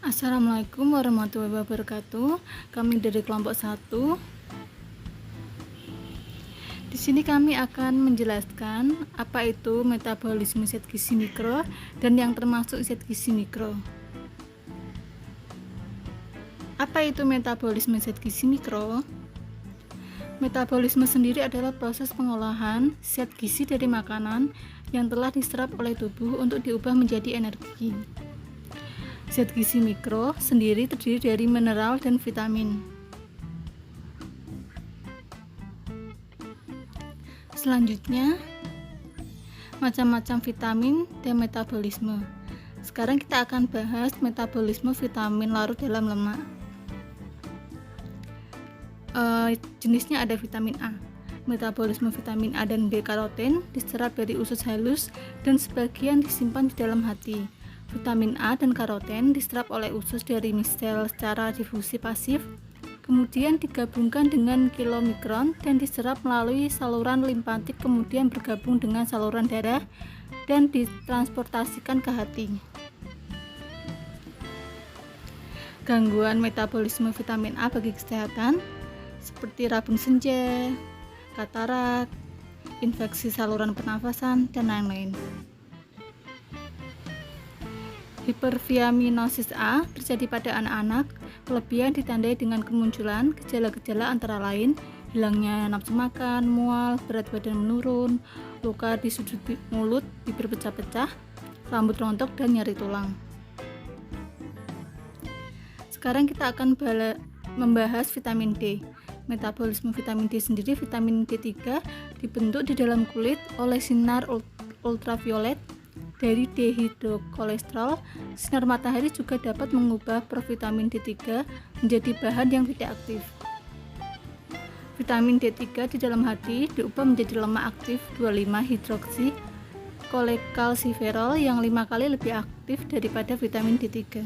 Assalamualaikum warahmatullahi wabarakatuh. Kami dari kelompok 1. Di sini kami akan menjelaskan apa itu metabolisme zat gizi mikro dan yang termasuk zat gizi mikro. Apa itu metabolisme zat gizi mikro? Metabolisme sendiri adalah proses pengolahan zat gizi dari makanan yang telah diserap oleh tubuh untuk diubah menjadi energi. Zat gizi mikro sendiri terdiri dari mineral dan vitamin. Selanjutnya, macam-macam vitamin dan metabolisme. Sekarang kita akan bahas metabolisme vitamin larut dalam lemak. Jenisnya ada vitamin A. Metabolisme vitamin A dan B karoten diserap dari usus halus dan sebagian disimpan di dalam hati. Vitamin A dan karoten diserap oleh usus dari misel secara difusi pasif, kemudian digabungkan dengan kilomikron dan diserap melalui saluran limfatik, kemudian bergabung dengan saluran darah dan ditransportasikan ke hati. Gangguan metabolisme vitamin A bagi kesehatan seperti rabun senja, katarak, infeksi saluran pernafasan, dan lain-lain. Hipervitaminosis A terjadi pada anak-anak. Kelebihan ditandai dengan kemunculan gejala-gejala antara lain hilangnya nafsu makan, mual, berat badan menurun, luka di sudut mulut, bibir pecah-pecah, rambut rontok, dan nyeri tulang. Sekarang kita akan membahas vitamin D. Metabolisme vitamin D sendiri, vitamin D3 dibentuk di dalam kulit oleh sinar ultraviolet dari dehidrokolesterol. Sinar matahari juga dapat mengubah provitamin D3 menjadi bahan yang tidak aktif. Vitamin D3 di dalam hati diubah menjadi lemak aktif 25-hidroksi kolekalsiferol yang 5 kali lebih aktif daripada vitamin D3.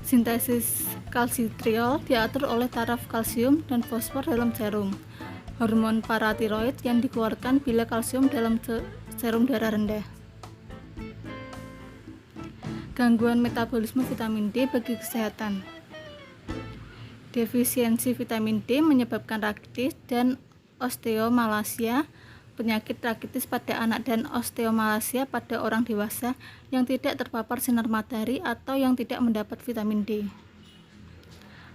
Sintesis kalsitriol diatur oleh taraf kalsium dan fosfor dalam serum. Hormon paratiroid yang dikeluarkan bila kalsium dalam serum darah rendah. Gangguan metabolisme vitamin D bagi kesehatan. Defisiensi vitamin D menyebabkan rakitis dan osteomalacia. Penyakit rakitis pada anak dan osteomalacia pada orang dewasa yang tidak terpapar sinar matahari atau yang tidak mendapat vitamin D.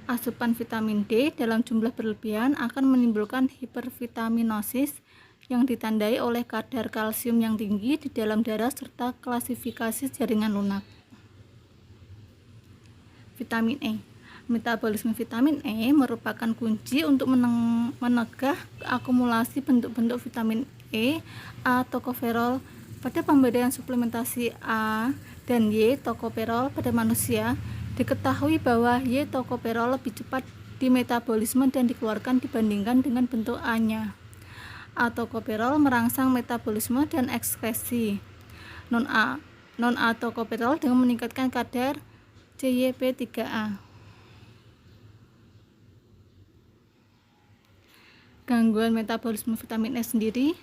Asupan vitamin D dalam jumlah berlebihan akan menimbulkan hipervitaminosis yang ditandai oleh kadar kalsium yang tinggi di dalam darah serta klasifikasi jaringan lunak. Vitamin E. Metabolisme vitamin E merupakan kunci untuk menegah akumulasi bentuk-bentuk vitamin E, A, tokoferol pada pemberian suplementasi A dan Y tokoferol pada manusia. Diketahui bahwa Y tokoferol lebih cepat dimetabolisme dan dikeluarkan dibandingkan dengan bentuk A-nya. A tokoferol merangsang metabolisme dan ekskresi non-A tokoferol dengan meningkatkan kadar CYP3A. Gangguan metabolisme vitamin E sendiri.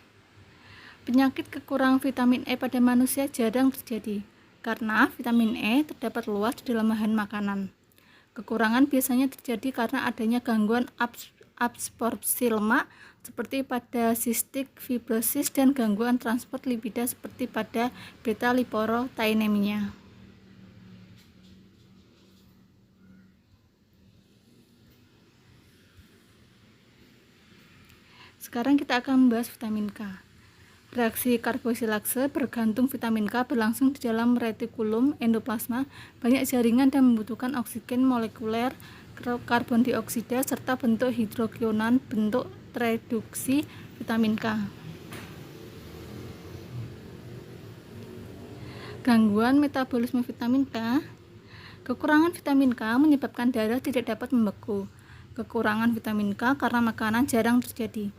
Penyakit kekurangan vitamin E pada manusia jarang terjadi karena vitamin E terdapat luas di dalam bahan makanan. Kekurangan biasanya terjadi karena adanya gangguan absorpsi lemak seperti pada cystic fibrosis dan gangguan transport lipida seperti pada beta lipoproteinemia. Sekarang kita akan membahas vitamin K. Reaksi karbosilase bergantung vitamin K berlangsung di dalam retikulum endoplasma. Banyak jaringan dan membutuhkan oksigen molekuler, karbon dioksida, serta bentuk hidrokionan bentuk reduksi vitamin K. Gangguan metabolisme vitamin K. Kekurangan vitamin K menyebabkan darah tidak dapat membeku. Kekurangan vitamin K karena makanan jarang terjadi,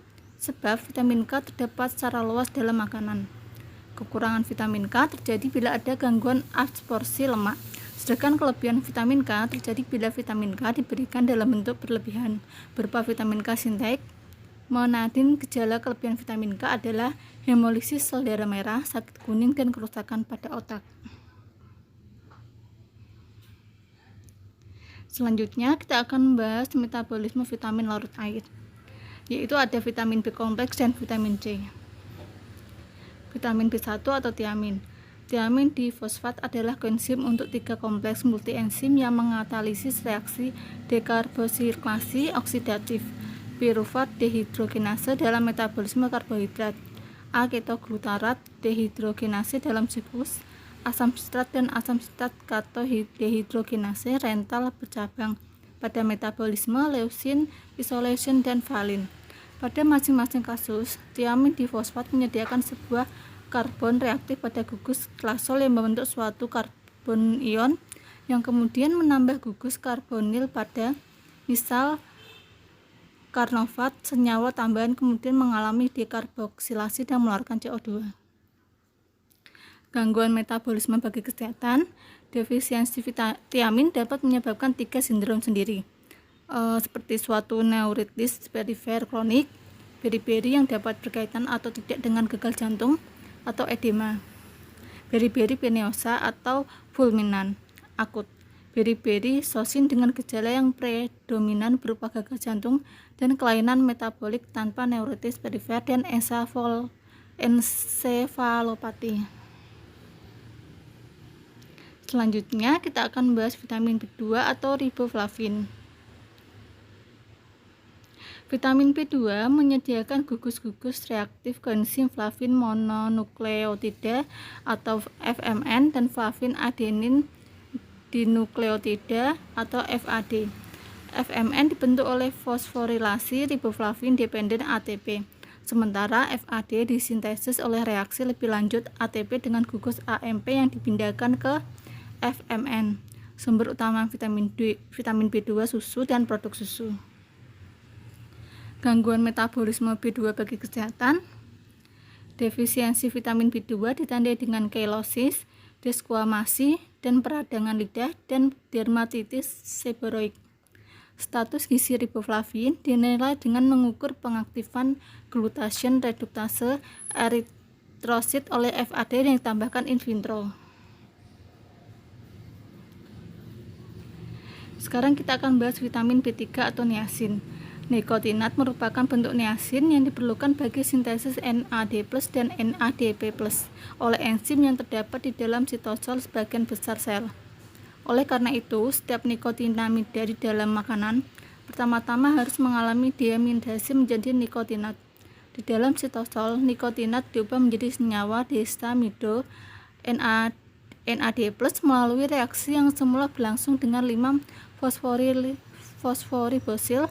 sebab vitamin K terdapat secara luas dalam makanan. Kekurangan vitamin K terjadi bila ada gangguan absorpsi lemak, sedangkan kelebihan vitamin K terjadi bila vitamin K diberikan dalam bentuk berlebihan berupa vitamin K sintetik. Monadin gejala kelebihan vitamin K adalah hemolisis sel darah merah, sakit kuning, dan kerusakan pada otak. Selanjutnya kita akan membahas metabolisme vitamin larut air, yaitu ada vitamin B kompleks dan vitamin C. Vitamin B1 atau tiamin. Tiamin difosfat adalah koenzim untuk 3 kompleks multienzim yang mengatalisis reaksi dekarbosilasi oksidatif piruvat dehidrogenase dalam metabolisme karbohidrat, A-ketoglutarat dehidrogenase dalam siklus asam sitrat dan asam sitrat katodehidrogenase rental bercabang pada metabolisme leucine, isolation, dan valin. Pada masing-masing kasus, tiamin difosfat menyediakan sebuah karbon reaktif pada gugus glasol yang membentuk suatu karbon ion yang kemudian menambah gugus karbonil pada misal karnovat. Senyawa tambahan kemudian mengalami dekarboksilasi dan mengeluarkan CO2. Gangguan metabolisme bagi kesehatan. Defisiensi tiamin dapat menyebabkan 3 sindrom sendiri, seperti suatu neuritis perifer kronik, beri-beri yang dapat berkaitan atau tidak dengan gagal jantung atau edema, beri-beri venosa atau fulminan akut, beri-beri sosin dengan gejala yang predominan berupa gagal jantung dan kelainan metabolik tanpa neuritis perifer dan ensefalopati. Selanjutnya kita akan membahas vitamin B2 atau riboflavin. Vitamin B2 menyediakan gugus-gugus reaktif koenzim flavin mononukleotida atau FMN dan flavin adenin dinukleotida atau FAD. FMN dibentuk oleh fosforilasi riboflavin dependen ATP, sementara FAD disintesis oleh reaksi lebih lanjut ATP dengan gugus AMP yang dipindahkan ke FMN. Sumber utama vitamin B2 susu dan produk susu. Gangguan metabolisme B2 bagi kesehatan. Defisiensi vitamin B2 ditandai dengan keilosis, desquamasi, dan peradangan lidah dan dermatitis seboroik. Status gizi riboflavin dinilai dengan mengukur pengaktifan glutation reduktase eritrosit oleh FAD yang ditambahkan in vitro. Sekarang kita akan bahas vitamin B3 atau niacin. Nikotinat merupakan bentuk niacin yang diperlukan bagi sintesis NAD+ dan NADP+ oleh enzim yang terdapat di dalam sitosol sebagian besar sel. Oleh karena itu, setiap nikotinamida di dalam makanan pertama-tama harus mengalami diamidasi menjadi nikotinat. Di dalam sitosol, nikotinat diubah menjadi senyawa desamido NAD+ melalui reaksi yang semula berlangsung dengan 5 fosforibosil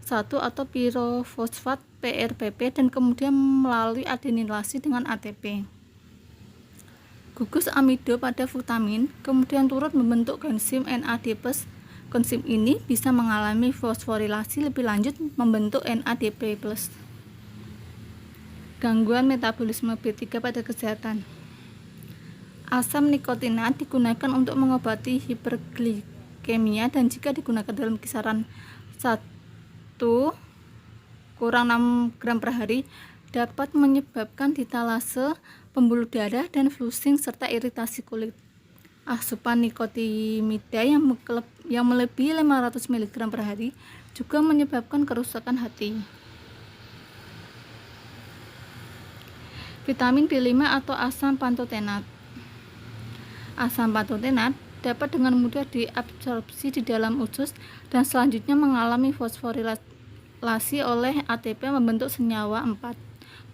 1 atau pirofosfat PRPP dan kemudian melalui adenilasi dengan ATP. Gugus amido pada vitamin kemudian turut membentuk koenzim NAD+. Koenzim ini bisa mengalami fosforilasi lebih lanjut membentuk NADP+. Gangguan metabolisme B3 pada kesehatan. Asam nikotinat digunakan untuk mengobati hiperglikemia dan jika digunakan dalam kisaran 1 kurang 6 gram per hari dapat menyebabkan ditalase, pembuluh darah, dan flusing serta iritasi kulit. Asupan nikotinamida yang melebihi 500 mg per hari juga menyebabkan kerusakan hati. Vitamin B5 atau asam pantotenat. Asam pantotenat dapat dengan mudah diabsorpsi di dalam usus dan selanjutnya mengalami fosforilasi oleh ATP membentuk senyawa 4.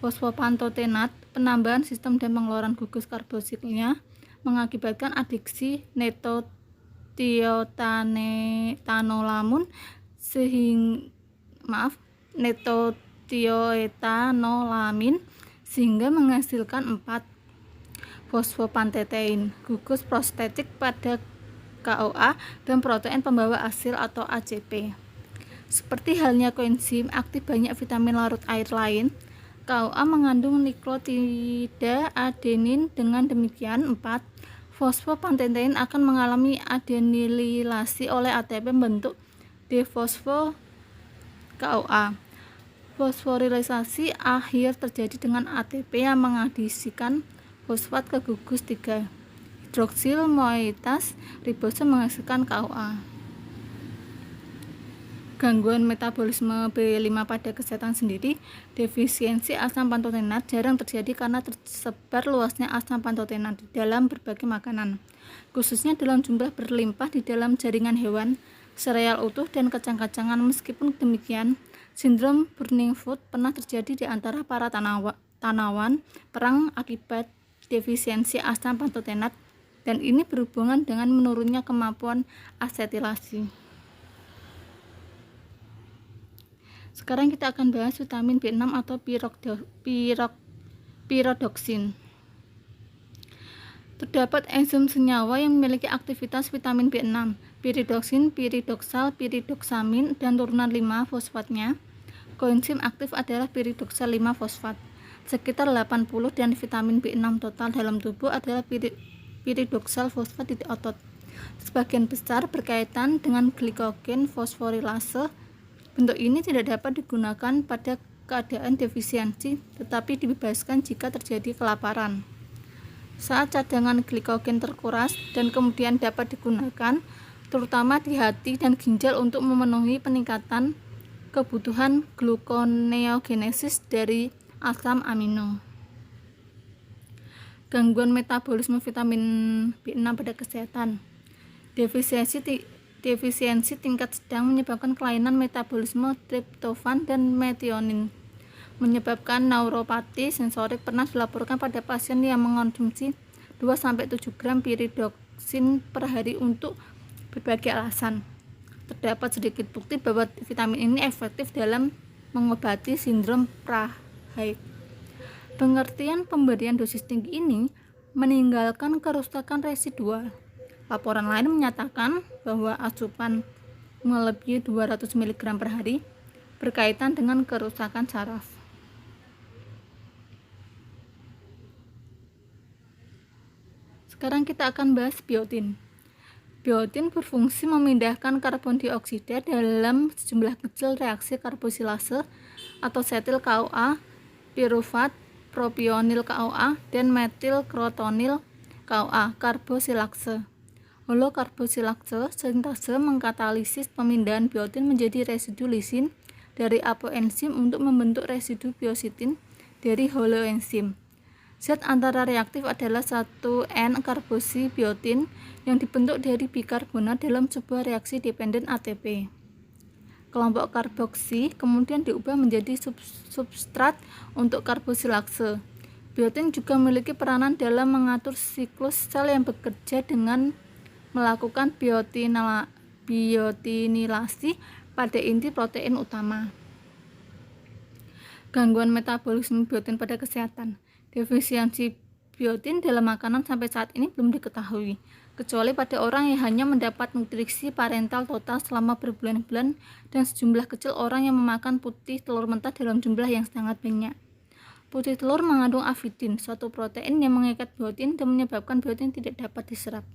Fosfopantotenat, penambahan sistem dan pengeluaran gugus karbosilnya mengakibatkan adiksi netothioethanolamun sehingga menghasilkan 4 fosfopantetein, gugus prostetik pada KOA, dan protein pembawa asil atau ACP. Seperti halnya koenzim aktif banyak vitamin larut air lain, KOA mengandung nukleotida adenin. Dengan demikian, 4 fosfopantetein akan mengalami adenilasi oleh ATP membentuk D-fosfo KOA. Fosforilisasi akhir terjadi dengan ATP yang mengadisikan fosfat ke gugus 3 hidroksil moitas ribosom menghasilkan KOA. gangguan metabolisme B5 pada kesehatan sendiri, defisiensi asam pantotenat jarang terjadi karena tersebar luasnya asam pantotenat di dalam berbagai makanan, khususnya dalam jumlah berlimpah di dalam jaringan hewan, sereal utuh, dan kacang-kacangan. Meskipun demikian, sindrom burning food pernah terjadi di antara para tanawan perang akibat defisiensi asam pantotenat, dan ini berhubungan dengan menurunnya kemampuan asetilasi. Sekarang kita akan bahas vitamin B6 atau pyridoxine. Terdapat enzim senyawa yang memiliki aktivitas vitamin B6, pyridoxine, pyridoxal, pyridoxamin, dan turunan 5-fosfatnya. Koenzim aktif adalah pyridoxal 5-fosfat. Sekitar 80 dan vitamin B6 total dalam tubuh adalah pyridoxal fosfat di otot. Sebagian besar berkaitan dengan glikogen fosforilase. Bentuk ini tidak dapat digunakan pada keadaan defisiensi, tetapi dibebaskan jika terjadi kelaparan. Saat cadangan glikogen terkuras dan kemudian dapat digunakan, terutama di hati dan ginjal untuk memenuhi peningkatan kebutuhan gluconeogenesis dari asam amino. Gangguan metabolisme vitamin B6 pada kesehatan. Defisiensi tingkat sedang menyebabkan kelainan metabolisme triptofan dan metionin, menyebabkan neuropati sensorik. Pernah dilaporkan pada pasien yang mengonsumsi 2-7 gram pyridoxine per hari untuk berbagai alasan. Terdapat sedikit bukti bahwa vitamin ini efektif dalam mengobati sindrom Prahed. Pengertian pemberian dosis tinggi ini meninggalkan kerusakan residual. Laporan lain menyatakan bahwa asupan melebihi 200 mg per hari berkaitan dengan kerusakan saraf. Sekarang kita akan bahas biotin. Biotin berfungsi memindahkan karbon dioksida dalam sejumlah kecil reaksi karbosilase atau setil KOA, pirufat, propionil KOA, dan metil krotonil KOA, karbosilase. Holokarbosilase sintase mengkatalisis pemindahan biotin menjadi residu lisin dari apoenzim untuk membentuk residu biositin dari holoenzim. Zat antara reaktif adalah 1N-karbosibiotin yang dibentuk dari bikarbonat dalam sebuah reaksi dependen ATP. Kelompok karboksi kemudian diubah menjadi substrat untuk karbosilase. Biotin juga memiliki peranan dalam mengatur siklus sel yang bekerja dengan melakukan biotinilasi pada inti protein utama. Gangguan metabolisme biotin pada kesehatan. Defisiensi biotin dalam makanan sampai saat ini belum diketahui, kecuali pada orang yang hanya mendapat nutrisi parental total selama berbulan-bulan dan sejumlah kecil orang yang memakan putih telur mentah dalam jumlah yang sangat banyak. Putih telur mengandung avidin, suatu protein yang mengikat biotin dan menyebabkan biotin tidak dapat diserap.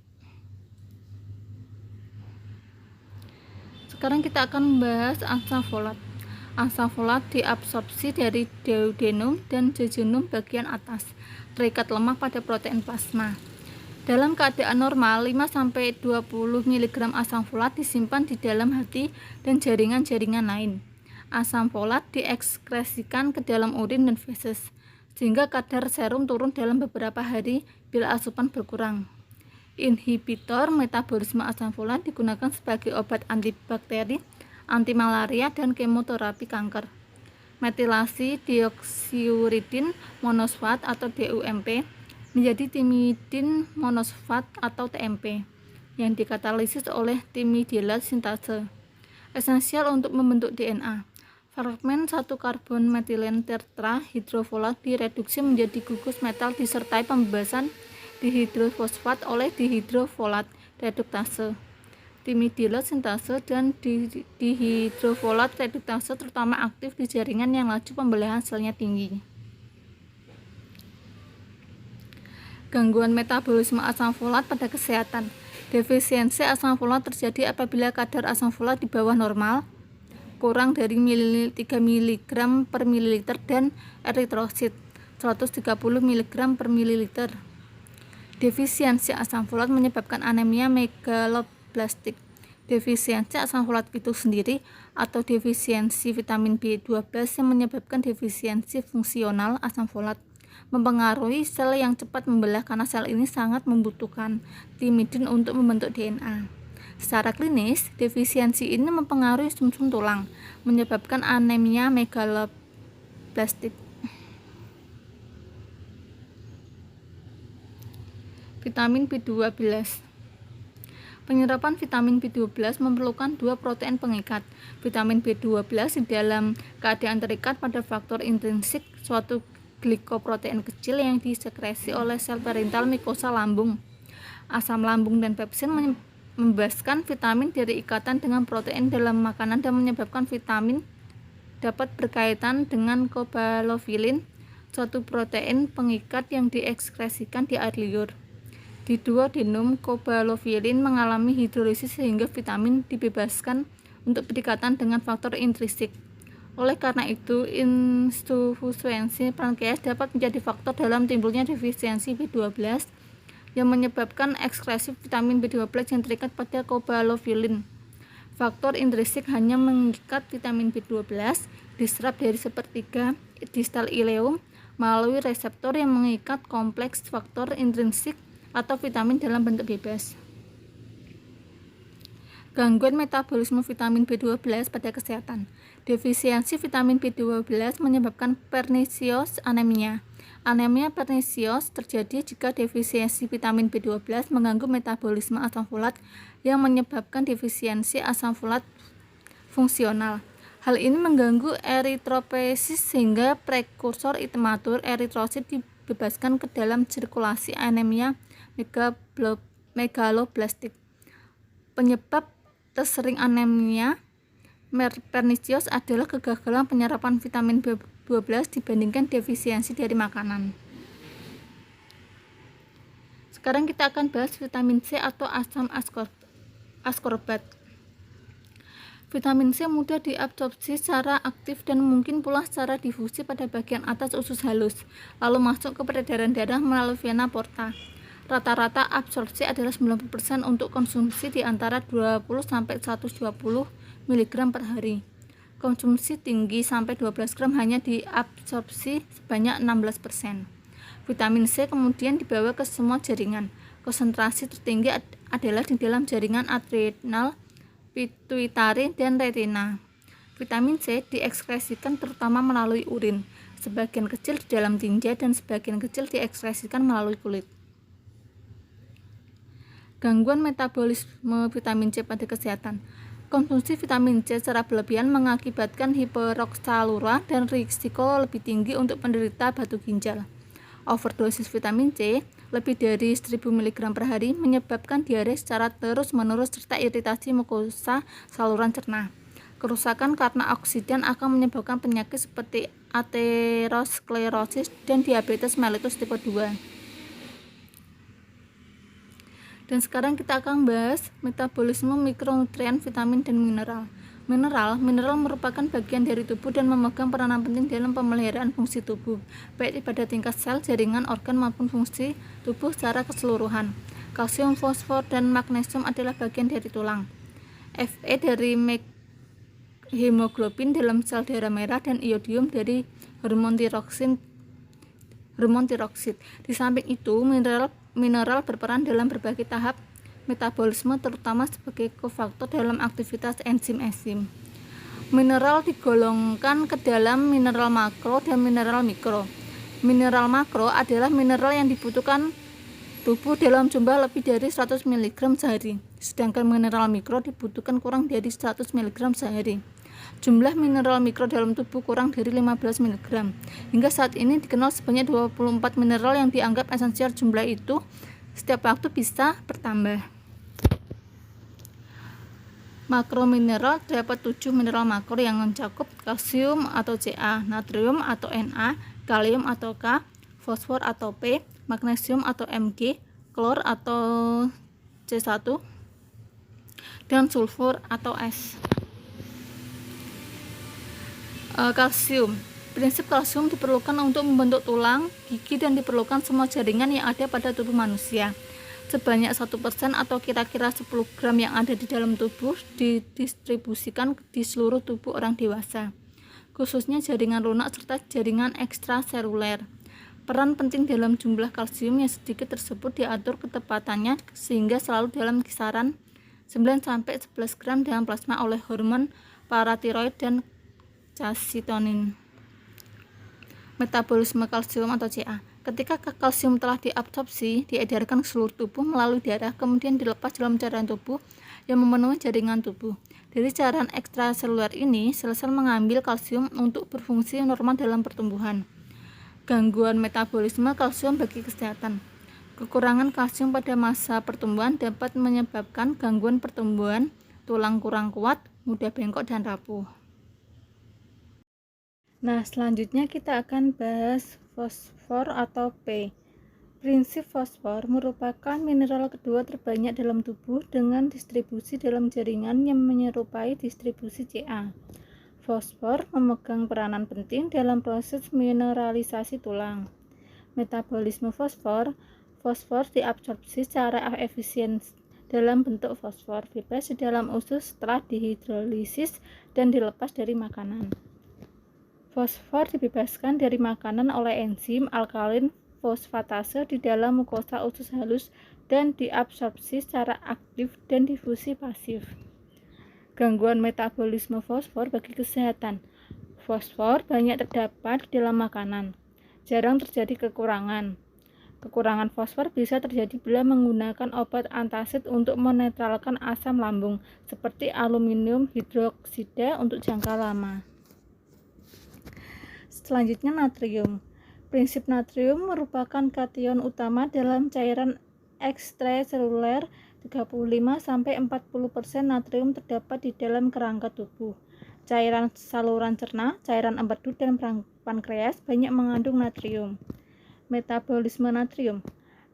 Sekarang kita akan membahas asam folat. Asam folat diabsorpsi dari duodenum dan jejunum bagian atas, terikat lemah pada protein plasma. Dalam keadaan normal, 5-20 mg asam folat disimpan di dalam hati dan jaringan-jaringan lain. Asam folat diekskresikan ke dalam urin dan feses, sehingga kadar serum turun dalam beberapa hari bila asupan berkurang. Inhibitor metabolisme asam folat digunakan sebagai obat antibakteri, antimalaria, dan kemoterapi kanker. Metilasi deoksiuridin monosfat atau DUMP menjadi timidin monosfat atau TMP yang dikatalisis oleh timidilat sintase, esensial untuk membentuk DNA. Fragmen 1 karbon metilen tetrahidrofolat direduksi menjadi gugus metal disertai pembebasan dihidrofosfat oleh dihidrofolat reduktase. Timidilat sintase dan dihidrofolat reduktase terutama aktif di jaringan yang laju pembelahan selnya tinggi. Gangguan metabolisme asam folat pada kesehatan. Defisiensi asam folat terjadi apabila kadar asam folat di bawah normal, kurang dari 3 mg per mililiter, dan eritrosit 130 mg per mililiter. Defisiensi asam folat menyebabkan anemia megaloblastik. Defisiensi asam folat itu sendiri atau defisiensi vitamin B12 yang menyebabkan defisiensi fungsional asam folat mempengaruhi sel yang cepat membelah karena sel ini sangat membutuhkan timidin untuk membentuk DNA. Secara klinis, defisiensi ini mempengaruhi sumsum tulang, menyebabkan anemia megaloblastik. Vitamin B12. Penyerapan vitamin B12 memerlukan dua protein pengikat. Vitamin B12 di dalam keadaan terikat pada faktor intrinsik, suatu glikoprotein kecil yang disekresi oleh sel parental mikosa lambung. Asam lambung dan pepsin membebaskan vitamin dari ikatan dengan protein dalam makanan dan menyebabkan vitamin dapat berkaitan dengan kobalofilin, suatu protein pengikat yang diekskresikan di air liur. Di duodenum, kobalofilin mengalami hidrolisis sehingga vitamin dibebaskan untuk berdekatan dengan faktor intrinsik. Oleh karena itu, insufusiensi pankreas dapat menjadi faktor dalam timbulnya defisiensi B12 yang menyebabkan ekskresi vitamin B12 yang terikat pada kobalofilin. Faktor intrinsik hanya mengikat vitamin B12 diserap dari sepertiga distal ileum melalui reseptor yang mengikat kompleks faktor intrinsik atau vitamin dalam bentuk bebas. Gangguan metabolisme vitamin B12 pada kesehatan. Defisiensi vitamin B12 menyebabkan pernicious anemia. Anemia pernicious terjadi jika defisiensi vitamin B12 mengganggu metabolisme asam folat yang menyebabkan defisiensi asam folat fungsional. Hal ini mengganggu eritropoiesis sehingga prekursor imatur eritrosit dibebaskan ke dalam sirkulasi anemia megaloblastik. Penyebab tersering anemia pernicious adalah kegagalan penyerapan vitamin B12 dibandingkan defisiensi dari makanan. Sekarang kita akan bahas vitamin C atau asam ascorbat. Vitamin C mudah diabsorpsi secara aktif dan mungkin pula secara difusi pada bagian atas usus halus, lalu masuk ke peredaran darah melalui vena porta. Rata-rata absorpsi adalah 90% untuk konsumsi di antara 20-120 mg per hari. Konsumsi tinggi sampai 12 gram hanya diabsorpsi sebanyak 16%. Vitamin C kemudian dibawa ke semua jaringan. Konsentrasi tertinggi adalah di dalam jaringan adrenal, pituitari, dan retina. Vitamin C diekskresikan terutama melalui urin, sebagian kecil di dalam tinja, dan sebagian kecil diekskresikan melalui kulit. Gangguan metabolisme vitamin C pada kesehatan. Konsumsi vitamin C secara berlebihan mengakibatkan hiperoksalura dan risiko lebih tinggi untuk penderita batu ginjal. Overdosis vitamin C lebih dari 1000 mg per hari menyebabkan diare secara terus-menerus serta iritasi mukosa saluran cerna. Kerusakan karena oksidan akan menyebabkan penyakit seperti aterosklerosis dan diabetes mellitus tipe 2. Dan sekarang kita akan bahas metabolisme mikronutrien, vitamin, dan mineral. Mineral merupakan bagian dari tubuh dan memegang peranan penting dalam pemeliharaan fungsi tubuh, baik pada tingkat sel, jaringan, organ, maupun fungsi tubuh secara keseluruhan. Kalsium, fosfor, dan magnesium adalah bagian dari tulang. Fe dari hemoglobin dalam sel darah merah, dan iodium dari hormon tiroksid. Di samping itu, mineral berperan dalam berbagai tahap metabolisme, terutama sebagai kofaktor dalam aktivitas enzim. Mineral digolongkan ke dalam mineral makro dan mineral mikro. Mineral makro adalah mineral yang dibutuhkan tubuh dalam jumlah lebih dari 100 mg sehari, sedangkan mineral mikro dibutuhkan kurang dari 100 mg sehari. Jumlah mineral mikro dalam tubuh kurang dari 15 mg. Hingga saat ini dikenal sebanyak 24 mineral yang dianggap esensial. Jumlah itu setiap waktu bisa bertambah. Makromineral terdapat 7 mineral makro yang mencakup kalsium atau Ca, natrium atau Na, kalium atau K, fosfor atau P, magnesium atau Mg, klor atau C1, dan sulfur atau S. Kalsium. Prinsip kalsium diperlukan untuk membentuk tulang, gigi, dan diperlukan semua jaringan yang ada pada tubuh manusia. sebanyak 1% atau kira-kira 10 gram yang ada di dalam tubuh didistribusikan di seluruh tubuh orang dewasa, khususnya jaringan lunak serta jaringan ekstraseluler. Peran penting dalam jumlah kalsium yang sedikit tersebut diatur ketepatannya sehingga selalu dalam kisaran 9-11 gram dalam plasma oleh hormon paratiroid dan calcitonin. Metabolisme kalsium atau Ca. Ketika kalsium telah diabsorpsi, diedarkan ke seluruh tubuh melalui darah, kemudian dilepas dalam cairan tubuh yang memenuhi jaringan tubuh. Dari cairan ekstraseluler ini, sel-sel mengambil kalsium untuk berfungsi normal dalam pertumbuhan. Gangguan metabolisme kalsium bagi kesehatan. Kekurangan kalsium pada masa pertumbuhan dapat menyebabkan gangguan pertumbuhan, tulang kurang kuat, mudah bengkok dan rapuh. Nah, selanjutnya kita akan bahas fosfor atau P. Prinsip fosfor merupakan mineral kedua terbanyak dalam tubuh dengan distribusi dalam jaringan yang menyerupai distribusi Ca. Fosfor memegang peranan penting dalam proses mineralisasi tulang. Metabolisme fosfor diabsorpsi secara efisien dalam bentuk fosfor bebas di dalam usus setelah dihidrolisis dan dilepas dari makanan. Fosfor dibebaskan dari makanan oleh enzim alkalin fosfatase di dalam mukosa usus halus dan diabsorpsi secara aktif dan difusi pasif. Gangguan metabolisme fosfor bagi kesehatan. Fosfor banyak terdapat di dalam makanan. Jarang terjadi kekurangan. Kekurangan fosfor bisa terjadi bila menggunakan obat antasid untuk menetralkan asam lambung, seperti aluminium hidroksida untuk jangka lama. Selanjutnya natrium. Prinsip natrium merupakan kation utama dalam cairan ekstraseluler. 35-40% natrium terdapat di dalam kerangka tubuh. Cairan saluran cerna, cairan empedu, dan pankreas banyak mengandung natrium. Metabolisme natrium.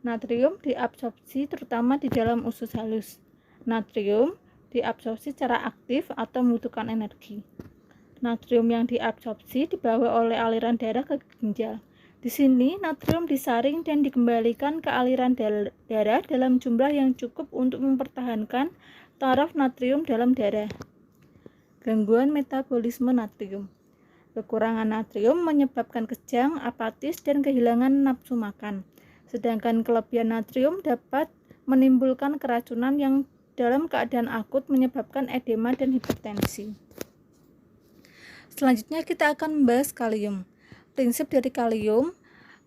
Natrium diabsorpsi terutama di dalam usus halus. Natrium diabsorpsi secara aktif atau membutuhkan energi. Natrium yang diabsorpsi dibawa oleh aliran darah ke ginjal. Di sini, natrium disaring dan dikembalikan ke aliran darah dalam jumlah yang cukup untuk mempertahankan taraf natrium dalam darah. Gangguan metabolisme natrium. Kekurangan natrium menyebabkan kejang, apatis, dan kehilangan nafsu makan. Sedangkan kelebihan natrium dapat menimbulkan keracunan yang dalam keadaan akut menyebabkan edema dan hipertensi. Selanjutnya kita akan membahas kalium. Prinsip dari kalium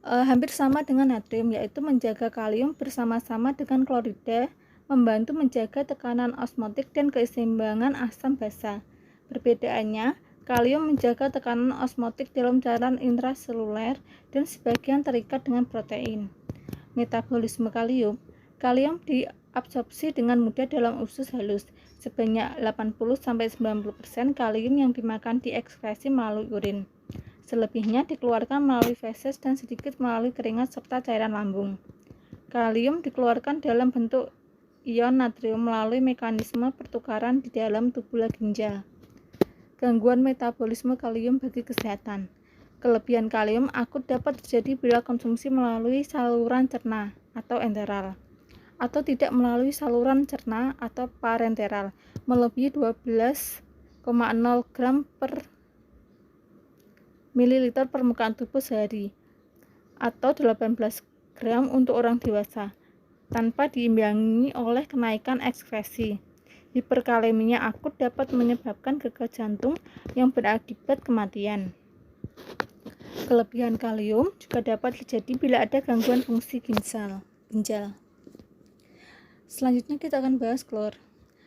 hampir sama dengan natrium, yaitu menjaga kalium bersama-sama dengan klorida, membantu menjaga tekanan osmotik dan keseimbangan asam basa. Perbedaannya, kalium menjaga tekanan osmotik dalam cairan intraseluler dan sebagian terikat dengan protein. Metabolisme kalium. Kalium diabsorpsi dengan mudah dalam usus halus. Sebanyak 80-90% kalium yang dimakan diekskresi melalui urin. Selebihnya dikeluarkan melalui feses dan sedikit melalui keringat serta cairan lambung. Kalium dikeluarkan dalam bentuk ion natrium melalui mekanisme pertukaran di dalam tubula ginjal. Gangguan metabolisme kalium bagi kesehatan. Kelebihan kalium akut dapat terjadi bila konsumsi melalui saluran cerna atau enteral, atau tidak melalui saluran cerna atau parenteral, melebihi 12,0 gram per mililiter permukaan tubuh sehari, atau 18 gram untuk orang dewasa, tanpa diimbangi oleh kenaikan ekskresi. Hiperkaleminya akut dapat menyebabkan gagal jantung yang berakibat kematian. Kelebihan kalium juga dapat terjadi bila ada gangguan fungsi ginjal. Selanjutnya kita akan bahas klor.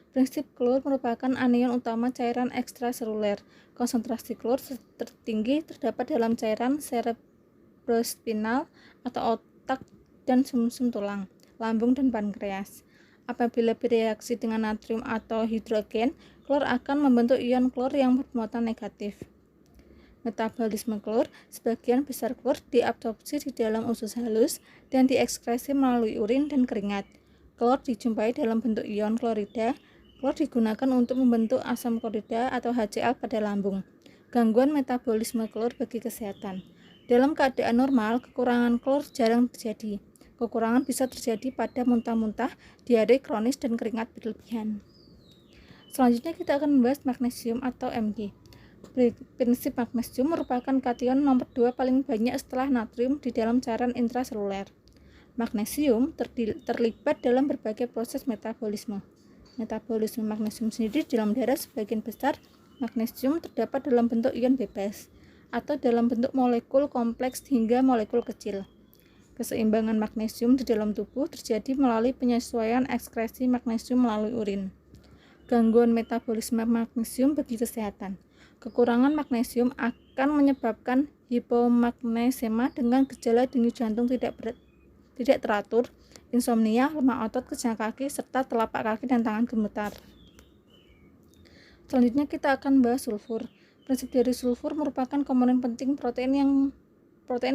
Prinsip klor merupakan anion utama cairan ekstraseluler. Konsentrasi klor tertinggi terdapat dalam cairan cerebrospinal atau otak dan sumsum tulang, lambung, dan pankreas. Apabila bereaksi dengan natrium atau hidrogen, klor akan membentuk ion klor yang bermuatan negatif. Metabolisme klor. Sebagian besar klor diabsorpsi di dalam usus halus dan diekskresi melalui urin dan keringat. Klor dijumpai dalam bentuk ion klorida. Klor digunakan untuk membentuk asam klorida atau HCl pada lambung. Gangguan metabolisme klor bagi kesehatan. Dalam keadaan normal, kekurangan klor jarang terjadi. Kekurangan bisa terjadi pada muntah-muntah, diare kronis, dan keringat berlebihan. Selanjutnya kita akan membahas magnesium atau Mg. Prinsip magnesium merupakan kation nomor 2 paling banyak setelah natrium di dalam cairan intraseluler. Magnesium terlibat dalam berbagai proses metabolisme. Metabolisme magnesium sendiri di dalam darah sebagian besar magnesium terdapat dalam bentuk ion bebas atau dalam bentuk molekul kompleks hingga molekul kecil. Keseimbangan magnesium di dalam tubuh terjadi melalui penyesuaian ekskresi magnesium melalui urin. Gangguan metabolisme magnesium bagi kesehatan. Kekurangan magnesium akan menyebabkan hipomagnesema dengan gejala denyut jantung tidak teratur, insomnia, lemah otot, kejang kaki, serta telapak kaki dan tangan gemetar. Selanjutnya kita akan bahas sulfur. Prinsip dari sulfur merupakan komponen penting protein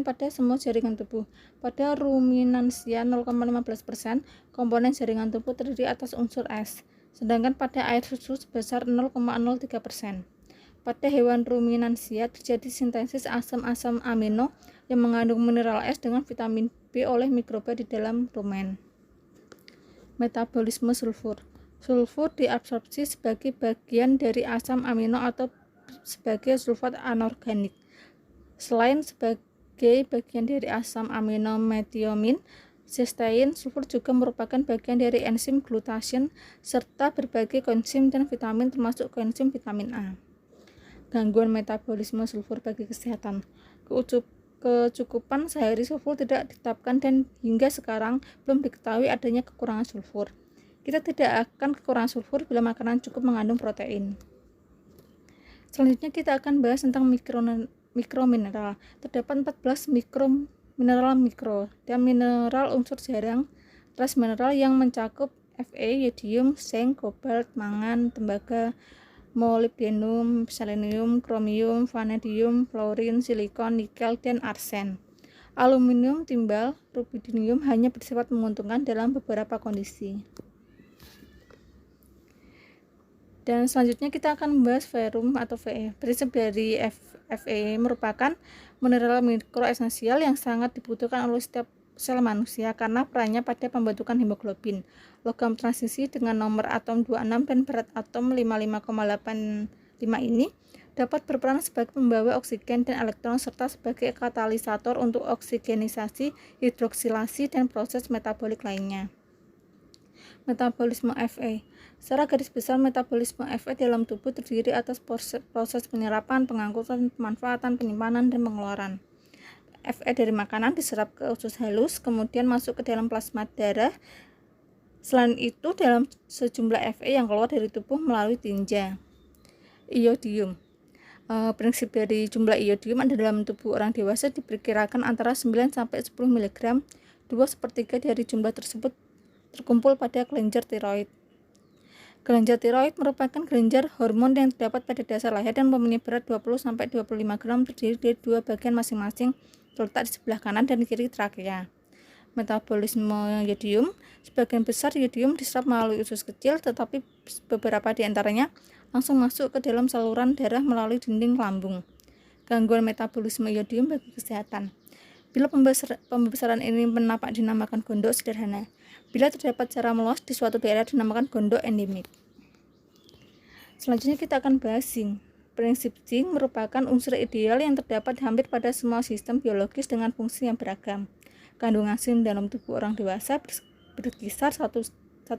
pada semua jaringan tubuh. Pada ruminansia 0,15%, komponen jaringan tubuh terdiri atas unsur S, sedangkan pada air susu sebesar 0,03%. Pada hewan ruminansia terjadi sintesis asam-asam amino yang mengandung mineral S dengan vitamin B oleh mikroba di dalam rumen. Metabolisme sulfur. Sulfur diabsorpsi sebagai bagian dari asam amino atau sebagai sulfat anorganik. Selain sebagai bagian dari asam amino metiomin, cystein, sulfur juga merupakan bagian dari enzim glutation serta berbagai koenzim dan vitamin termasuk koenzim vitamin A. Gangguan metabolisme sulfur bagi kesehatan. Kecukupan sehari sulfur tidak ditetapkan dan hingga sekarang belum diketahui adanya kekurangan sulfur. Kita tidak akan kekurangan sulfur bila makanan cukup mengandung protein. Selanjutnya kita akan bahas tentang mikromineral. Terdapat 14 mineral mikro dan mineral unsur jarang trace mineral yang mencakup Fe, yodium, zinc, kobalt, mangan, tembaga, molybdenum, selenium, kromium, vanadium, fluorin, silikon, nikel, dan arsen. Aluminium, timbal, rubidium hanya bersifat menguntungkan dalam beberapa kondisi. Dan selanjutnya kita akan membahas ferrum atau Fe. Prinsip dari Fe merupakan mineral mikro esensial yang sangat dibutuhkan oleh setiap sel manusia karena perannya pada pembentukan hemoglobin. Logam transisi dengan nomor atom 26 dan berat atom 55,85 ini dapat berperan sebagai pembawa oksigen dan elektron serta sebagai katalisator untuk oksigenisasi, hidroksilasi, dan proses metabolik lainnya. Metabolisme Fe. Secara garis besar, metabolisme Fe dalam tubuh terdiri atas proses penyerapan, pengangkutan, pemanfaatan, penyimpanan, dan pengeluaran. Fe dari makanan diserap ke usus halus, kemudian masuk ke dalam plasma darah. Selain itu, dalam sejumlah Fe yang keluar dari tubuh melalui tinja. Iodium. Prinsip dari jumlah iodium ada dalam tubuh orang dewasa diperkirakan antara 9 sampai 10 mg. 2/3 dari jumlah tersebut terkumpul pada kelenjar tiroid. Kelenjar tiroid merupakan kelenjar hormon yang terdapat pada dasar leher dan mempunyai berat 20-25 gram, terdiri dari dua bagian masing-masing terletak di sebelah kanan dan kiri trakea. Metabolisme yodium. Sebagian besar yodium diserap melalui usus kecil, tetapi beberapa di antaranya langsung masuk ke dalam saluran darah melalui dinding lambung. Gangguan metabolisme yodium bagi kesehatan. Bila pembesaran ini dinamakan gondok sederhana. Bila terdapat cara meluas di suatu daerah dinamakan gondok endemik. Selanjutnya kita akan bahas zinc. Prinsip zinc merupakan unsur ideal yang terdapat hampir pada semua sistem biologis dengan fungsi yang beragam. Kandungan zinc dalam tubuh orang dewasa berkisar 1,5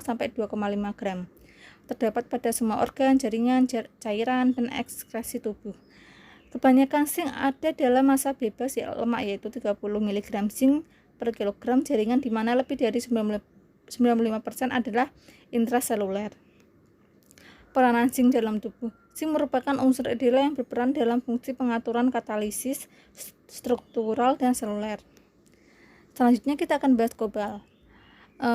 sampai 2,5 gram. Terdapat pada semua organ, jaringan, cairan, dan ekskresi tubuh. Kebanyakan zinc ada dalam massa bebas lemak yaitu 30 mg zinc per kilogram jaringan, di mana lebih dari 95% adalah intraseluler. Peranan zinc dalam tubuh. Zinc merupakan unsur ideal yang berperan dalam fungsi pengaturan katalisis struktural dan seluler. Selanjutnya kita akan bahas kobalt.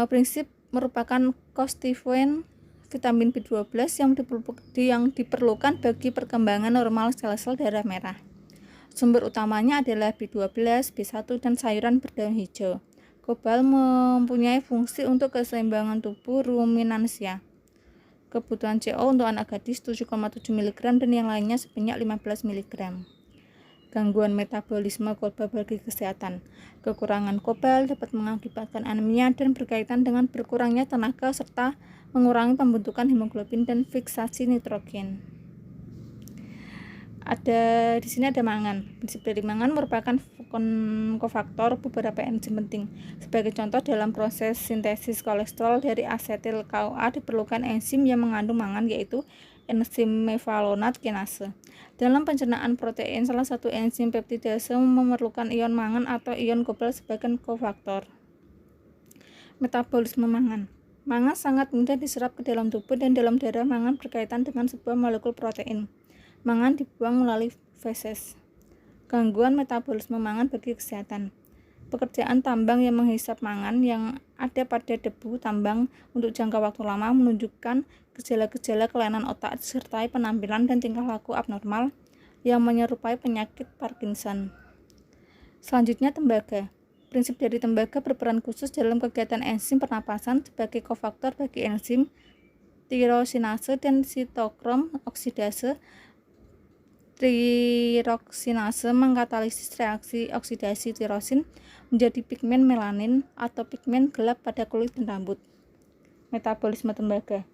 Prinsip merupakan konstituen vitamin B12 yang diperlukan bagi perkembangan normal sel-sel darah merah. Sumber utamanya adalah B12, B1, dan sayuran berdaun hijau. Kobalt mempunyai fungsi untuk keseimbangan tubuh ruminansia. Kebutuhan CO untuk anak gadis 7,7 mg dan yang lainnya sebanyak 15 mg. Gangguan metabolisme kobal bagi kesehatan. Kekurangan kobal dapat mengakibatkan anemia dan berkaitan dengan berkurangnya tenaga serta mengurangi pembentukan hemoglobin dan fiksasi nitrogen. Di sini ada mangan. Prinsip dari mangan merupakan kofaktor beberapa enzim penting. Sebagai contoh, dalam proses sintesis kolesterol dari asetil CoA diperlukan enzim yang mengandung mangan, yaitu enzim mevalonat kinase. Dalam pencernaan protein, salah satu enzim peptidase memerlukan ion mangan atau ion kobal sebagai kofaktor. Metabolisme mangan. Mangan sangat mudah diserap ke dalam tubuh dan dalam darah. Mangan berkaitan dengan sebuah molekul protein. Mangan dibuang melalui feses. Gangguan metabolisme mangan bagi kesehatan. Pekerjaan tambang yang menghisap mangan yang ada pada debu tambang untuk jangka waktu lama menunjukkan gejala-gejala kelainan otak disertai penampilan dan tingkah laku abnormal yang menyerupai penyakit Parkinson. Selanjutnya, tembaga. Prinsip dari tembaga berperan khusus dalam kegiatan enzim pernapasan sebagai kofaktor bagi enzim tirosinase dan sitokrom oksidase. Tiroksinase mengkatalisis reaksi oksidasi tirosin menjadi pigmen melanin atau pigmen gelap pada kulit dan rambut. Metabolisme tembaga.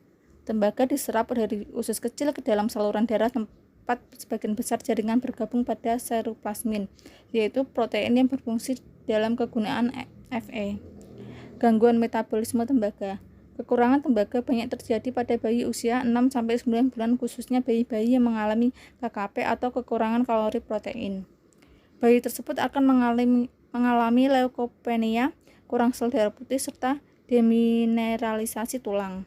Tembaga diserap dari usus kecil ke dalam saluran darah tempat sebagian besar jaringan bergabung pada seruplasmin, yaitu protein yang berfungsi dalam kegunaan Fe. Gangguan metabolisme tembaga. Kekurangan tembaga banyak terjadi pada bayi usia 6-9 bulan, khususnya bayi-bayi yang mengalami KKP atau kekurangan kalori protein. Bayi tersebut akan mengalami leukopenia, kurang sel darah putih, serta demineralisasi tulang.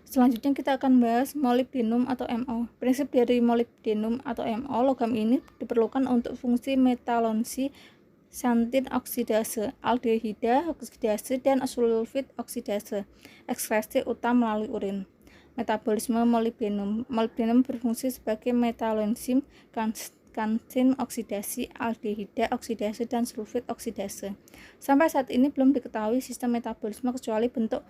Selanjutnya kita akan bahas molibdenum atau MO. Prinsip dari molibdenum atau MO, logam ini diperlukan untuk fungsi metalonsi xantin oksidase, aldehida oksidase, dan sulfit oksidase, ekskresi utam melalui urin. Metabolisme molibdenum. Molibdenum berfungsi sebagai metalonsim, xantin oksidasi, aldehida oksidase, dan sulfit oksidase. Sampai saat ini belum diketahui sistem metabolisme kecuali bentuk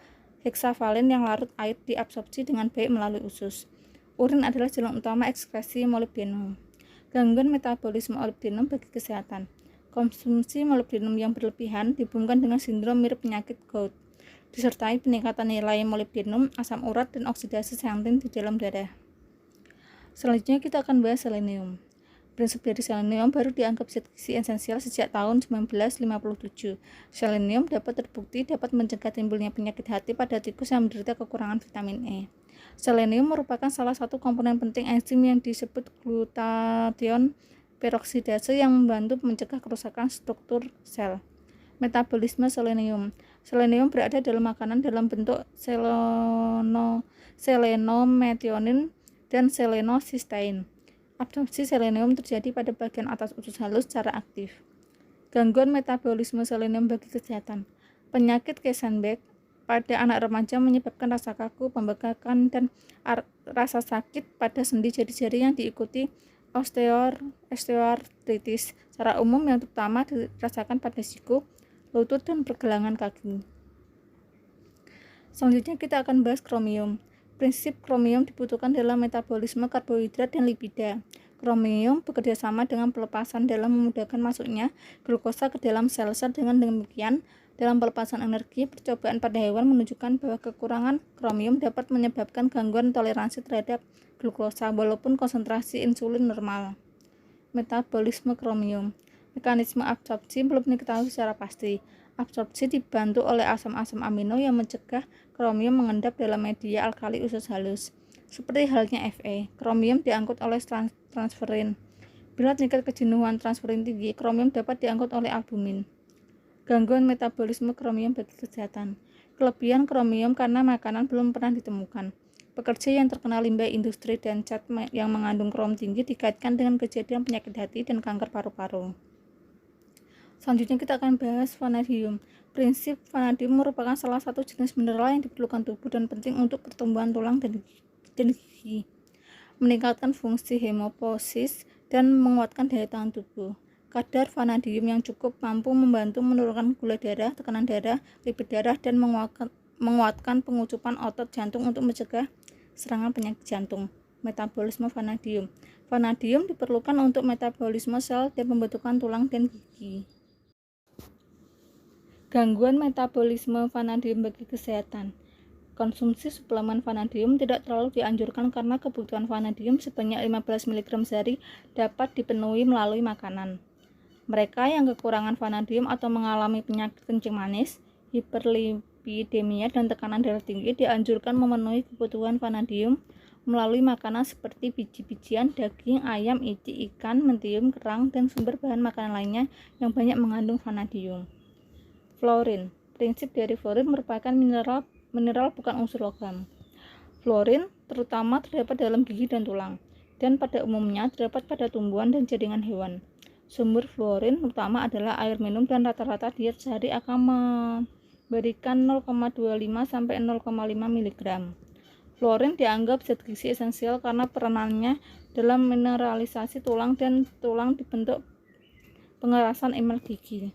heksavalen yang larut air diabsorpsi dengan baik melalui usus. Urin adalah jalan utama ekskresi molibdenum. Gangguan metabolisme molibdenum bagi kesehatan. Konsumsi molibdenum yang berlebihan dihubungkan dengan sindrom mirip penyakit gout, disertai peningkatan nilai molibdenum, asam urat, dan oksidasi xantin di dalam darah. Selanjutnya kita akan bahas selenium. Prinsip dari selenium baru dianggap zat gizi esensial sejak tahun 1957. Selenium dapat terbukti dapat mencegah timbulnya penyakit hati pada tikus yang menderita kekurangan vitamin E. Selenium merupakan salah satu komponen penting enzim yang disebut glutathione peroksidase yang membantu mencegah kerusakan struktur sel. Metabolisme selenium. Selenium berada dalam makanan dalam bentuk selenometionin dan selenocysteine. Absorpsi selenium terjadi pada bagian atas usus halus secara aktif. Gangguan metabolisme selenium bagi kesehatan. Penyakit Kesenbeck pada anak remaja menyebabkan rasa kaku, pembengkakan, dan rasa sakit pada sendi jari-jari yang diikuti osteoartritis. Secara umum yang terutama dirasakan pada siku, lutut, dan pergelangan kaki. Selanjutnya kita akan bahas kromium. Prinsip kromium dibutuhkan dalam metabolisme karbohidrat dan lipida. Kromium bekerja sama dengan pelepasan dalam memudahkan masuknya glukosa ke dalam sel-sel. Dengan demikian, dalam pelepasan energi, percobaan pada hewan menunjukkan bahwa kekurangan kromium dapat menyebabkan gangguan toleransi terhadap glukosa walaupun konsentrasi insulin normal. Metabolisme kromium. Mekanisme absorpsi belum diketahui secara pasti. Absorpsi dibantu oleh asam-asam amino yang mencegah kromium mengendap dalam media alkali usus halus. Seperti halnya Fe, kromium diangkut oleh transferin. Bila tingkat kejenuhan transferin tinggi, kromium dapat diangkut oleh albumin. Gangguan metabolisme kromium bagi kesehatan. Kelebihan kromium karena makanan belum pernah ditemukan. Pekerja yang terkena limbah industri dan cat yang mengandung krom tinggi dikaitkan dengan kejadian penyakit hati dan kanker paru-paru. Selanjutnya kita akan bahas vanadium. Prinsip vanadium merupakan salah satu jenis mineral yang diperlukan tubuh dan penting untuk pertumbuhan tulang dan gigi, meningkatkan fungsi hemopoiesis, dan menguatkan daya tahan tubuh. Kadar vanadium yang cukup mampu membantu menurunkan gula darah, tekanan darah, lipid darah, dan menguatkan pengucupan otot jantung untuk mencegah serangan penyakit jantung. Metabolisme vanadium. Vanadium diperlukan untuk metabolisme sel dan pembentukan tulang dan gigi. Gangguan metabolisme vanadium bagi kesehatan. Konsumsi suplemen vanadium tidak terlalu dianjurkan karena kebutuhan vanadium sebanyak 15 mg sehari dapat dipenuhi melalui makanan. Mereka yang kekurangan vanadium atau mengalami penyakit kencing manis, hiperlipidemia, dan tekanan darah tinggi dianjurkan memenuhi kebutuhan vanadium melalui makanan seperti biji-bijian, daging, ayam, itik, ikan, mentium, kerang, dan sumber bahan makanan lainnya yang banyak mengandung vanadium. Fluorin. Prinsip dari fluorin merupakan mineral bukan unsur logam. Fluorin terutama terdapat dalam gigi dan tulang, dan pada umumnya terdapat pada tumbuhan dan jaringan hewan. Sumber fluorin utama adalah air minum dan rata-rata diet sehari akan memberikan 0,25 sampai 0,5 mg. Fluorin dianggap zat gizi esensial karena peranannya dalam mineralisasi tulang dan tulang dibentuk pengerasan enamel gigi.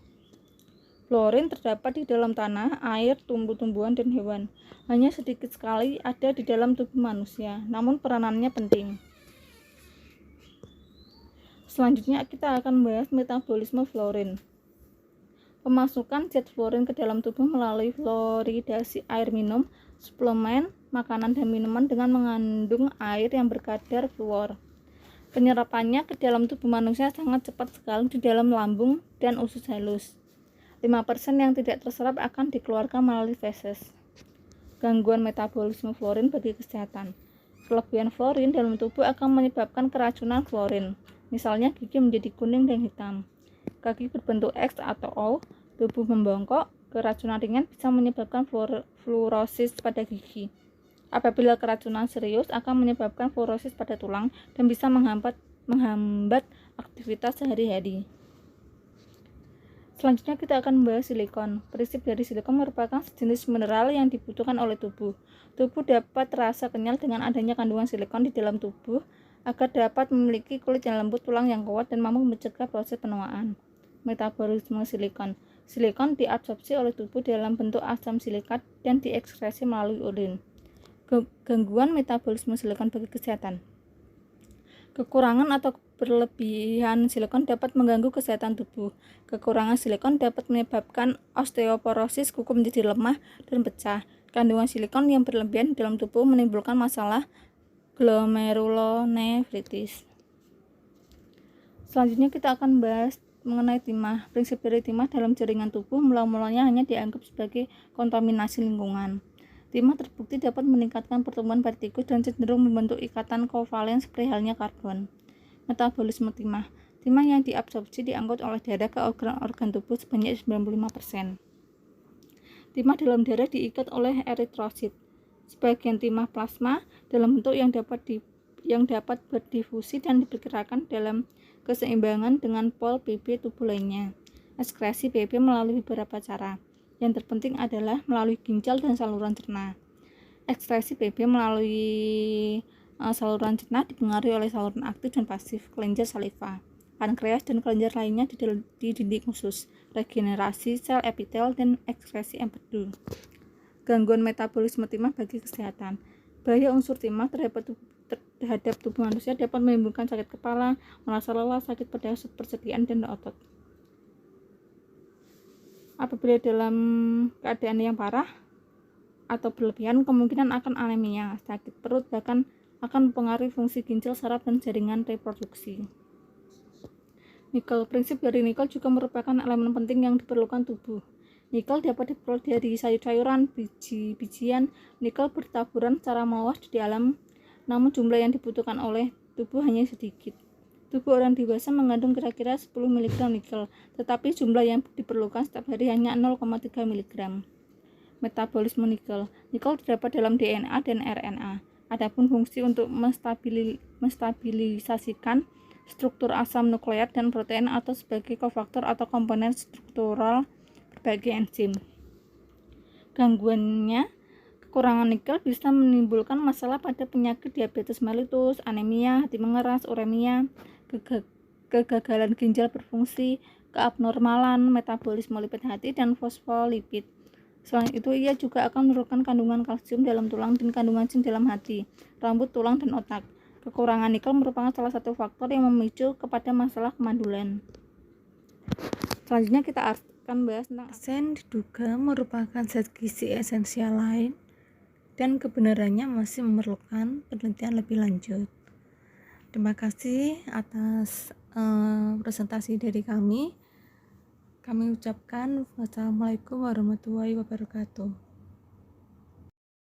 Fluorin terdapat di dalam tanah, air, tumbuh-tumbuhan, dan hewan. Hanya sedikit sekali ada di dalam tubuh manusia, namun peranannya penting. Selanjutnya kita akan membahas metabolisme fluorin. Pemasukan zat fluorin ke dalam tubuh melalui fluoridasi air minum, suplemen, makanan, dan minuman dengan mengandung air yang berkadar fluor. Penyerapannya ke dalam tubuh manusia sangat cepat sekali di dalam lambung dan usus halus. 5% yang tidak terserap akan dikeluarkan melalui feses. Gangguan metabolisme fluorin bagi kesehatan. Kelebihan fluorin dalam tubuh akan menyebabkan keracunan fluorin. Misalnya gigi menjadi kuning dan hitam, kaki berbentuk X atau O, tubuh membongkok. Keracunan ringan bisa menyebabkan fluorosis pada gigi. Apabila keracunan serius akan menyebabkan fluorosis pada tulang dan bisa menghambat aktivitas sehari-hari. Selanjutnya kita akan membahas silikon. Prinsip dari silikon merupakan sejenis mineral yang dibutuhkan oleh tubuh. Tubuh dapat terasa kenyal dengan adanya kandungan silikon di dalam tubuh agar dapat memiliki kulit yang lembut, tulang yang kuat, dan mampu mencegah proses penuaan. Metabolisme silikon. Silikon diabsorpsi oleh tubuh dalam bentuk asam silikat dan diekskresi melalui urin. Gangguan metabolisme silikon bagi kesehatan. Kekurangan atau berlebihan silikon dapat mengganggu kesehatan tubuh. Kekurangan silikon dapat menyebabkan osteoporosis, kuku menjadi lemah dan pecah. Kandungan silikon yang berlebihan dalam tubuh menimbulkan masalah glomerulonefritis. Selanjutnya kita akan bahas mengenai timah. Prinsip dari timah dalam jaringan tubuh mula-mulanya hanya dianggap sebagai kontaminasi lingkungan. Timah terbukti dapat meningkatkan pertumbuhan partikel dan cenderung membentuk ikatan kovalen seperti halnya karbon. Metabolisme timah. Timah yang diabsorpsi diangkut oleh darah ke organ-organ tubuh sebanyak 95%. Timah dalam darah diikat oleh eritrosit. Sebagian timah plasma dalam bentuk yang dapat berdifusi dan diperkirakan dalam keseimbangan dengan pol Pp tubuh lainnya. Ekskresi Pp melalui beberapa cara. Yang terpenting adalah melalui ginjal dan saluran cerna. Ekskresi Pp melalui saluran cerna dipengaruhi oleh saluran aktif dan pasif, kelenjar saliva, pankreas, dan kelenjar lainnya di dinding usus, regenerasi sel epitel, dan ekskresi empedu. Gangguan metabolisme timah bagi kesehatan. Bahaya unsur timah terhadap tubuh manusia dapat menimbulkan sakit kepala, merasa lelah, sakit pada persediaan dan otot. Apabila dalam keadaan yang parah atau berlebihan, kemungkinan akan anemia, sakit perut, bahkan akan mempengaruhi fungsi ginjal, saraf, dan jaringan reproduksi. Nikel. Prinsip dari nikel juga merupakan elemen penting yang diperlukan tubuh. Nikel dapat diperoleh dari sayur-sayuran, biji-bijian. Nikel bertaburan secara meluas di alam, namun jumlah yang dibutuhkan oleh tubuh hanya sedikit. Tubuh orang dewasa mengandung kira-kira 10 mg nikel, tetapi jumlah yang diperlukan setiap hari hanya 0,3 mg. Metabolisme nikel. Nikel terdapat dalam DNA dan RNA. Adapun fungsi untuk menstabilisasikan struktur asam nukleat dan protein atau sebagai kofaktor atau komponen struktural berbagai enzim. Gangguannya, kekurangan nikel bisa menimbulkan masalah pada penyakit diabetes mellitus, anemia, hati mengeras, uremia, kegagalan ginjal berfungsi, keabnormalan metabolisme lipid hati, dan fosfolipid. Selain itu, ia juga akan menurunkan kandungan kalsium dalam tulang dan kandungan zinc dalam hati, rambut, tulang, dan otak. Kekurangan nikel merupakan salah satu faktor yang memicu kepada masalah kemandulan. Selanjutnya kita akan bahas tentang arsen diduga merupakan zat gizi esensial lain dan kebenarannya masih memerlukan penelitian lebih lanjut. Terima kasih atas presentasi dari kami. Kami ucapkan wassalamualaikum warahmatullahi wabarakatuh.